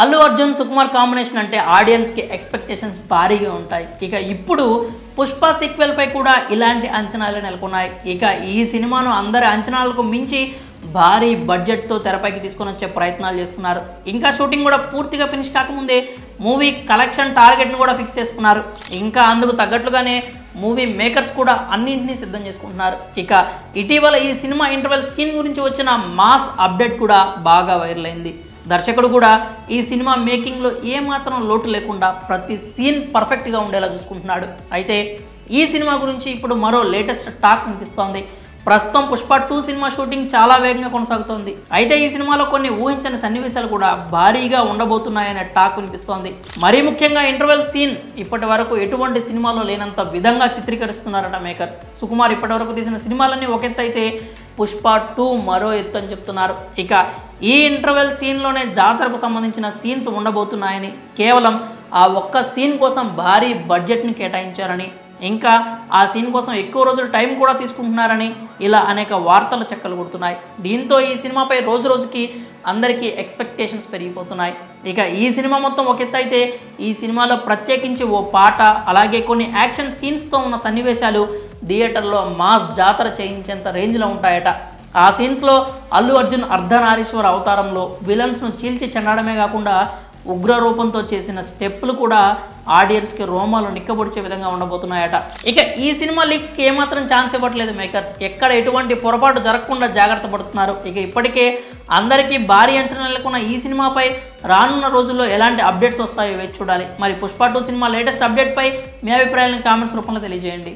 Allu Arjun Sukumar combination అంటే ఆడియన్స్కి expectations భారీగా ఉంటాయి. ఇక ఇప్పుడు పుష్ప సీక్వెల్ పై కూడా ఇలాంటి అంచనాలు నెలకొన్నాయి. ఇక ఈ సినిమాను అందరి అంచనాలకు మించి భారీ బడ్జెట్తో తెరపైకి తీసుకొని వచ్చే ప్రయత్నాలు చేస్తున్నారు. ఇంకా షూటింగ్ కూడా పూర్తిగా ఫినిష్ కాకముందే మూవీ కలెక్షన్ టార్గెట్ను కూడా ఫిక్స్ చేసుకున్నారు. ఇంకా అందుకు తగ్గట్లుగానే మూవీ మేకర్స్ కూడా అన్నింటినీ సిద్ధం చేసుకుంటున్నారు. ఇక ఇటీవల ఈ సినిమా ఇంటర్వెల్ సీన్ గురించి వచ్చిన మాస్ అప్డేట్ కూడా బాగా వైరల్ అయింది. దర్శకుడు కూడా ఈ సినిమా మేకింగ్లో ఏమాత్రం లోటు లేకుండా ప్రతి సీన్ పర్ఫెక్ట్గా ఉండేలా చూసుకుంటున్నాడు. అయితే ఈ సినిమా గురించి ఇప్పుడు మరో లేటెస్ట్ టాక్ వినిపిస్తోంది. ప్రస్తుతం పుష్ప 2 సినిమా షూటింగ్ చాలా వేగంగా కొనసాగుతోంది. అయితే ఈ సినిమాలో కొన్ని ఊహించని సన్నివేశాలు కూడా భారీగా ఉండబోతున్నాయనే టాక్ వినిపిస్తోంది. మరీ ముఖ్యంగా ఇంటర్వెల్ సీన్ ఇప్పటి వరకు ఎటువంటి సినిమాలో లేనంత విధంగా చిత్రీకరిస్తున్నారట మేకర్స్. సుకుమార్ ఇప్పటి వరకు తీసిన సినిమాలన్నీ ఒక ఎత్తు అయితే పుష్ప 2 మరో ఎత్తు అని చెప్తున్నారు. ఇక ఈ ఇంటర్వెల్ సీన్లోనే జాతరకు సంబంధించిన సీన్స్ ఉండబోతున్నాయని, కేవలం ఆ ఒక్క సీన్ కోసం భారీ బడ్జెట్ని కేటాయించారని, ఇంకా ఆ సీన్ కోసం ఎక్కువ రోజులు టైం కూడా తీసుకుంటున్నారని ఇలా అనేక వార్తలు చెక్కలు కొడుతున్నాయి. దీంతో ఈ సినిమాపై రోజు రోజుకి అందరికీ ఎక్స్పెక్టేషన్స్ పెరిగిపోతున్నాయి. ఇక ఈ సినిమా మొత్తం ఒక ఎత్తు అయితే ఈ సినిమాలో ప్రత్యేకించి ఓ పాట, అలాగే కొన్ని యాక్షన్ సీన్స్తో ఉన్న సన్నివేశాలు థియేటర్లో మాస్ జాతర చేయించేంత రేంజ్లో ఉంటాయట. ఆ సీన్స్లో అల్లు అర్జున్ అర్ధనారీశ్వర అవతారంలో విలన్స్ను చీల్చి చెండడమే కాకుండా ఉగ్ర రూపంతో చేసిన స్టెప్పులు కూడా ఆడియన్స్కి రోమాలు నిక్కబొడిచే విధంగా ఉండబోతున్నాయట. ఇక ఈ సినిమా లీక్స్కి ఏమాత్రం ఛాన్స్ ఇవ్వట్లేదు మేకర్స్. ఎక్కడ ఎటువంటి పొరపాటు జరగకుండా జాగ్రత్త పడుతున్నారు. ఇక ఇప్పటికే అందరికీ భారీ అంచనా నెలకొన్న ఈ సినిమాపై రానున్న రోజుల్లో ఎలాంటి అప్డేట్స్ వస్తాయో వేచి చూడాలి. మరి పుష్ప 2 సినిమా లేటెస్ట్ అప్డేట్పై మీ అభిప్రాయాలను కామెంట్స్ రూపంలో తెలియజేయండి.